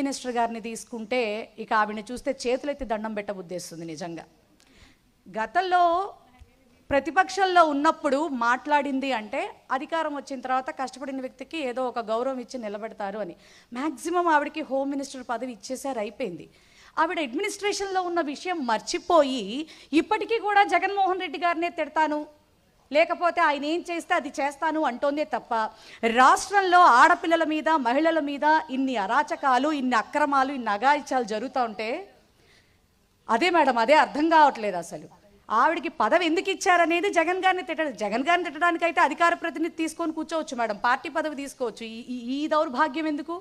Minister గారిని తీసుకుంటే ఇక ఆవిడని చూస్తే చేతులెత్తి దండం పెట్టబుద్దేస్తుంది నిజంగా. గతంలో ప్రతిపక్షంలో ఉన్నప్పుడు మాట్లాడింది అంటే అధికారం వచ్చిన తర్వాత కష్టపడిన వ్యక్తికి ఏదో ఒక గౌరవం ఇచ్చి నిలబెడతారు అని. మ్యాక్సిమం ఆవిడకి హోమ్ మినిస్టర్ పదవి ఇచ్చేసారు, అయిపోయింది. ఆవిడ అడ్మినిస్ట్రేషన్లో ఉన్న విషయం మర్చిపోయి ఇప్పటికీ కూడా జగన్మోహన్ రెడ్డి గారినే తిడతాను, లేకపోతే ఆయన ఏం చేస్తే అది చేస్తాను అంటోందే తప్ప రాష్ట్రంలో ఆడపిల్లల మీద మహిళల మీద ఇన్ని అరాచకాలు, ఇన్ని అక్రమాలు, ఇన్ని అఘాయిత్యాలు జరుగుతూ ఉంటే అదే మేడం, అదే అర్థం కావట్లేదు అసలు. ఆవిడికి పదవి ఎందుకు ఇచ్చారనేది జగన్ గారిని తిట్టడానికి అయితే అధికార ప్రతినిధి తీసుకొని కూర్చోవచ్చు మేడం, పార్టీ పదవి తీసుకోవచ్చు. ఈ దౌర్భాగ్యం ఎందుకు?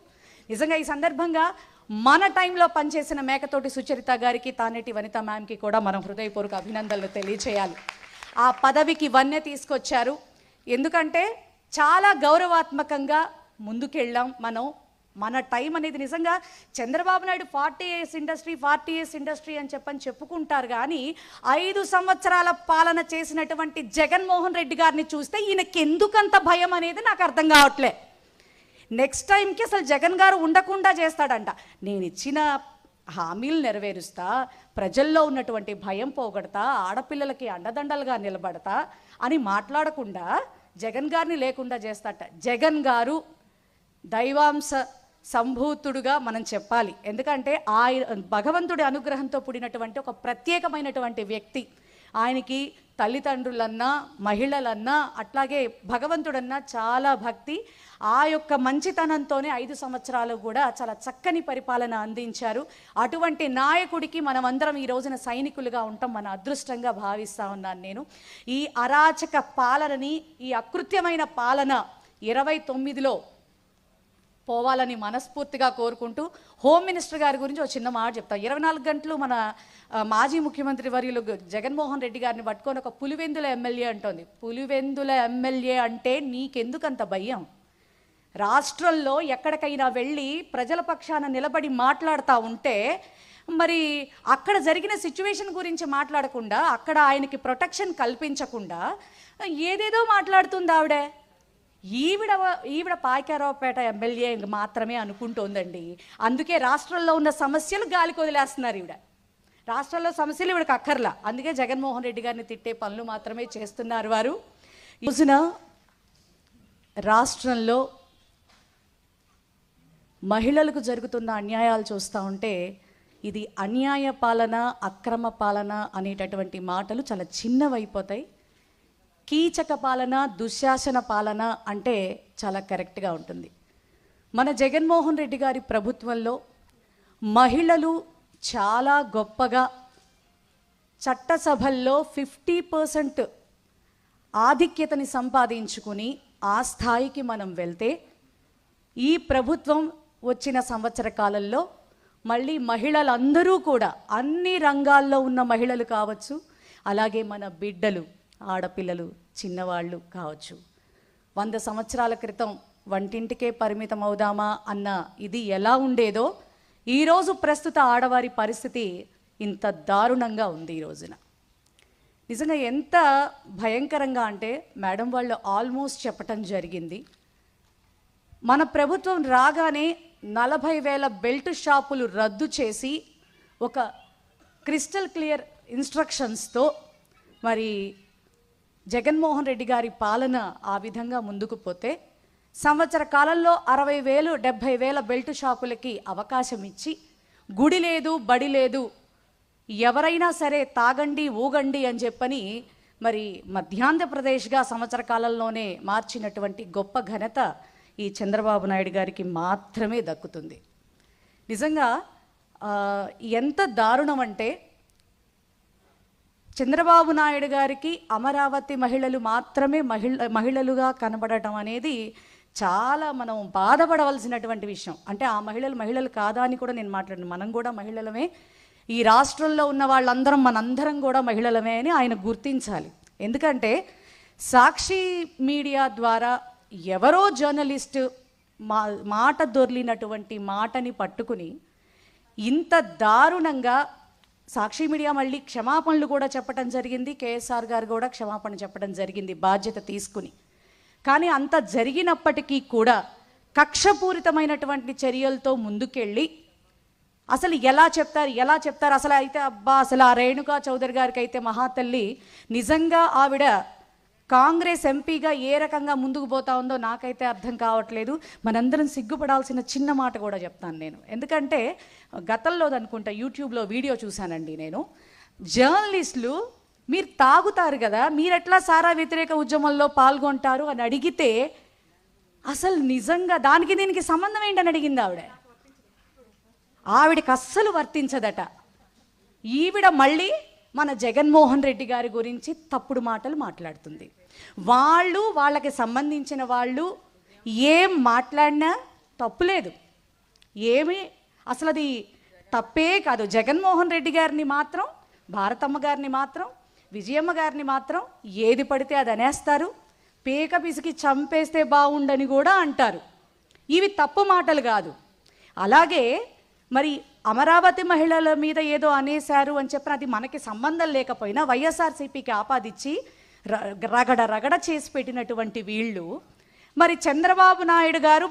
నిజంగా ఈ సందర్భంగా మన టైంలో పనిచేసిన మేకతోటి సుచరిత గారికి, తానేటి వనిత మ్యామ్కి కూడా మనం హృదయపూర్వక అభినందనలు తెలియచేయాలి. ఆ పదవికి వన్నె తీసుకొచ్చారు. ఎందుకంటే చాలా గౌరవాత్మకంగా ముందుకెళ్ళాం మనం. మన టైం అనేది నిజంగా చంద్రబాబు నాయుడు 40 years ఇండస్ట్రీ అని చెప్పుకుంటారు, కానీ 5 సంవత్సరాల పాలన చేసినటువంటి జగన్మోహన్ రెడ్డి గారిని చూస్తే ఈయనకి ఎందుకంత భయం అనేది నాకు అర్థం కావట్లే. నెక్స్ట్ టైంకి అసలు జగన్ గారు ఉండకుండా చేస్తాడంట. నేను ఇచ్చిన హామీలు నెరవేరుస్తా, ప్రజల్లో ఉన్నటువంటి భయం పోగొడతా, ఆడపిల్లలకి అండదండలుగా నిలబడతా అని మాట్లాడకుండా జగన్ గారిని లేకుండా చేస్తాట. జగన్ గారు దైవాంశ సంభూతుడుగా మనం చెప్పాలి. ఎందుకంటే భగవంతుడి అనుగ్రహంతో పుడినటువంటి ఒక ప్రత్యేకమైనటువంటి వ్యక్తి. ఆయనకి తల్లిదండ్రులన్నా, మహిళలన్నా, అట్లాగే భగవంతుడన్నా చాలా భక్తి. ఆ యొక్క మంచితనంతోనే 5 సంవత్సరాలు కూడా చాలా చక్కని పరిపాలన అందించారు. అటువంటి నాయకుడికి మనం అందరం ఈ రోజున సైనికులుగా ఉంటాం, మన అదృష్టంగా భావిస్తూ ఉన్నాను నేను. ఈ అరాచక పాలనని, ఈ అకృత్యమైన పాలన 29లో పోవాలని మనస్ఫూర్తిగా కోరుకుంటూ హోమ్ మినిస్టర్ గారి గురించి ఒక చిన్న మాట చెప్తా. 24 గంటలు మన మాజీ ముఖ్యమంత్రి వర్యులు జగన్మోహన్ రెడ్డి గారిని పట్టుకొని ఒక పులివెందుల ఎమ్మెల్యే అంటోంది. పులివెందుల ఎమ్మెల్యే అంటే నీకెందుకంత భయం? రాష్ట్రంలో ఎక్కడికైనా వెళ్ళి ప్రజల పక్షాన నిలబడి మాట్లాడుతూ ఉంటే మరి అక్కడ జరిగిన సిచ్యువేషన్ గురించి మాట్లాడకుండా, అక్కడ ఆయనకి ప్రొటెక్షన్ కల్పించకుండా ఏదేదో మాట్లాడుతుంది ఆవిడే. ఈవిడ పాయకారావుపేట ఎమ్మెల్యే మాత్రమే అనుకుంటోందండి. అందుకే రాష్ట్రంలో ఉన్న సమస్యలు గాలికి వదిలేస్తున్నారు. రాష్ట్రంలో సమస్యలు ఈవిడకి అక్కర్లా. అందుకే జగన్మోహన్ రెడ్డి గారిని తిట్టే పనులు మాత్రమే చేస్తున్నారు వారు. ఈ రోజున రాష్ట్రంలో మహిళలకు జరుగుతున్న అన్యాయాలు చూస్తూ ఉంటే ఇది అన్యాయ పాలన, అక్రమ పాలన అనేటటువంటి మాటలు చాలా చిన్నవైపోతాయి. కీచక పాలన, దుశ్శాసన పాలన అంటే చాలా కరెక్ట్గా ఉంటుంది. మన జగన్మోహన్ రెడ్డి గారి ప్రభుత్వంలో మహిళలు చాలా గొప్పగా చట్టసభల్లో 50% ఆధిక్యతని సంపాదించుకుని ఆ స్థాయికి మనం వెళ్తే, ఈ ప్రభుత్వం వచ్చిన సంవత్సర కాలంలో మళ్ళీ మహిళలందరూ కూడా అన్ని రంగాల్లో ఉన్న మహిళలు కావచ్చు, అలాగే మన బిడ్డలు, ఆడపిల్లలు, చిన్నవాళ్ళు కావచ్చు, 100 సంవత్సరాల క్రితం వంటింటికే పరిమితం అవుదామా అన్న ఇది ఎలా ఉండేదో ఈరోజు ప్రస్తుత ఆడవారి పరిస్థితి ఇంత దారుణంగా ఉంది. ఈ రోజున నిజంగా ఎంత భయంకరంగా అంటే మేడం వాళ్ళు ఆల్మోస్ట్ చెప్పటం జరిగింది. మన ప్రభుత్వం రాగానే 40,000 బెల్ట్ షాపులు రద్దు చేసి ఒక క్రిస్టల్ క్లియర్ ఇన్స్ట్రక్షన్స్తో మరి జగన్మోహన్ రెడ్డి గారి పాలన ఆ విధంగా ముందుకు పోతే సంవత్సర కాలంలో 60,000 70,000 బెల్ట్ షాపులకి అవకాశం ఇచ్చి, గుడి లేదు బడి లేదు, ఎవరైనా సరే తాగండి ఊగండి అని చెప్పని మరి మధ్యాంధ్రప్రదేశ్గా సంవత్సర కాలంలోనే మార్చినటువంటి గొప్ప ఘనత ఈ చంద్రబాబు నాయుడు గారికి మాత్రమే దక్కుతుంది. నిజంగా ఎంత దారుణం అంటే చంద్రబాబు నాయుడు గారికి అమరావతి మహిళలు మాత్రమే మహిళలుగా కనబడటం అనేది చాలా మనం బాధపడవలసినటువంటి విషయం. అంటే ఆ మహిళలు కాదా అని కూడా నేను మాట్లాడను. మనం కూడా మహిళలమే, ఈ రాష్ట్రంలో ఉన్న వాళ్ళందరం మనందరం కూడా మహిళలమే అని ఆయన గుర్తించాలి. ఎందుకంటే సాక్షి మీడియా ద్వారా ఎవరో జర్నలిస్టు మాట దొర్లినటువంటి మాటని పట్టుకుని ఇంత దారుణంగా సాక్షి మీడియా మళ్ళీ క్షమాపణలు కూడా చెప్పడం జరిగింది. కేఎస్ఆర్ గారు కూడా క్షమాపణ చెప్పడం జరిగింది బాధ్యత తీసుకుని. కానీ అంత జరిగినప్పటికీ కూడా కక్షపూరితమైనటువంటి చర్యలతో ముందుకెళ్ళి అసలు ఎలా చెప్తారు అసలు అయితే అబ్బా అసలు ఆ రేణుకా చౌదరి గారికి అయితే మహాతల్లి నిజంగా ఆవిడ కాంగ్రెస్ ఎంపీగా ఏ రకంగా ముందుకు పోతా ఉందో నాకైతే అర్థం కావట్లేదు. మనందరం సిగ్గుపడాల్సిన చిన్న మాట కూడా చెప్తాను నేను. ఎందుకంటే గతంలో అనుకుంటా యూట్యూబ్లో వీడియో చూశానండి నేను. జర్నలిస్టులు మీరు తాగుతారు కదా, మీరు ఎట్లా సారా వ్యతిరేక ఉద్యమంలో పాల్గొంటారు అని అడిగితే అసలు నిజంగా దానికి దీనికి సంబంధం ఏంటని అడిగింది ఆవిడకి అస్సలు వర్తించదట. ఈవిడ మళ్ళీ మన జగన్మోహన్ రెడ్డి గారి గురించి తప్పుడు మాటలు మాట్లాడుతుంది. వాళ్ళకి సంబంధించిన వాళ్ళు ఏం మాట్లాడినా తప్పులేదు, ఏమీ అసలు అది తప్పే కాదు. జగన్మోహన్ రెడ్డి గారిని మాత్రం, భారతమ్మ గారిని మాత్రం, విజయమ్మ గారిని మాత్రం ఏది పడితే అది అనేస్తారు. పేక పిసికి చంపేస్తే బాగుండని కూడా అంటారు. ఇవి తప్పు మాటలు కాదు. అలాగే మరి అమరావతి మహిళల మీద ఏదో అనేశారు అని చెప్పిన అది మనకి సంబంధం లేకపోయినా వైఎస్ఆర్సీపీకి ఆపాదించి రగడ చేసి పెట్టినటువంటి వీళ్ళు మరి చంద్రబాబు నాయుడు గారు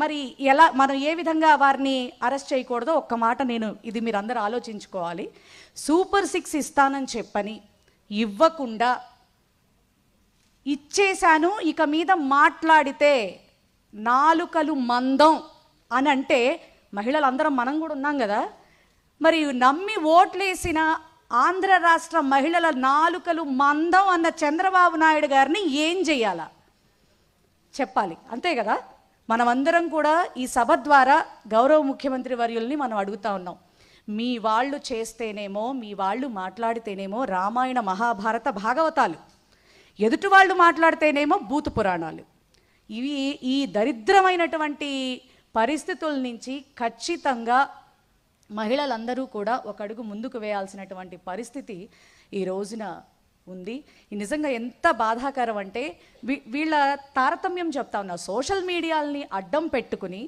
మరి ఎలా మనం ఏ విధంగా వారిని అరెస్ట్ చేయకూడదో ఒక్క మాట ఇది మీరు అందరూ ఆలోచించుకోవాలి. సూపర్ 6 ఇస్తానని చెప్పని ఇవ్వకుండా ఇచ్చేశాను, ఇక మీద మాట్లాడితే నాలుకలు మందం అని అంటే మహిళలందరం మనం కూడా ఉన్నాం కదా. మరి నమ్మి ఓట్లేసిన ఆంధ్ర రాష్ట్ర మహిళల నాలుకలు మందం అన్న చంద్రబాబు నాయుడు గారిని ఏం చేయాలా చెప్పాలి, అంతే కదా. మనమందరం కూడా ఈ సభ ద్వారా గౌరవ ముఖ్యమంత్రి వర్యుల్ని మనం అడుగుతా ఉన్నాం. మీ వాళ్ళు చేస్తేనేమో, మీ వాళ్ళు మాట్లాడితేనేమో రామాయణ మహాభారత భాగవతాలు, ఎదుటి వాళ్ళు మాట్లాడితేనేమో భూత పురాణాలు. ఇవి ఈ దరిద్రమైనటువంటి పరిస్థితుల నుంచి ఖచ్చితంగా మహిళలందరూ కూడా ఒక అడుగు ముందుకు వేయాల్సినటువంటి పరిస్థితి ఈ రోజున ఉంది. నిజంగా ఎంత బాధాకరం అంటే వీళ్ళ తారతమ్యం చెప్తా ఉన్నా. సోషల్ మీడియాల్ని అడ్డం పెట్టుకుని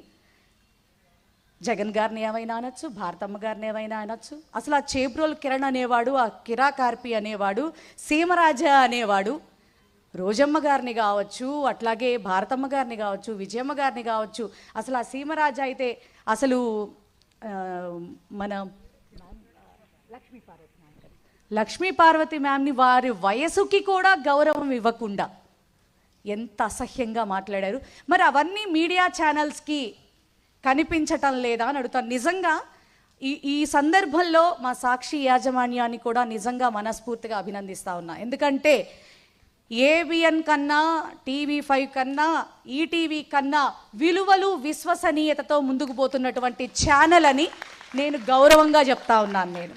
జగన్ గారిని ఏమైనా అనొచ్చు, భారతమ్మ గారిని ఏమైనా అనొచ్చు. అసలు ఆ చేబ్రోల్ కిరణ్ అనేవాడు, ఆ కిరా కార్పి అనేవాడు, సీమరాజా అనేవాడు రోజమ్మ గారిని కావచ్చు, అట్లాగే భారతమ్మ గారిని కావచ్చు, విజయమ్మ గారిని కావచ్చు. అసలు ఆ సీమరాజా అయితే అసలు మన లక్ష్మీ పార్వతి మ్యామ్ని వారి వయసుకి కూడా గౌరవం ఇవ్వకుండా ఎంత అసహ్యంగా మాట్లాడారు. మరి అవన్నీ మీడియా ఛానల్స్కి కనిపించటం లేదా అని అడుగుతాను. నిజంగా ఈ సందర్భంలో మా సాక్షి యాజమాన్యాన్ని కూడా నిజంగా మనస్ఫూర్తిగా అభినందిస్తా ఉన్నా. ఎందుకంటే ఏబిఎన్ కన్నా, TV5 కన్నా, ఈటీవీ కన్నా విలువలు విశ్వసనీయతతో ముందుకు పోతున్నటువంటి ఛానల్ అని నేను గౌరవంగా చెప్తా ఉన్నాను నేను.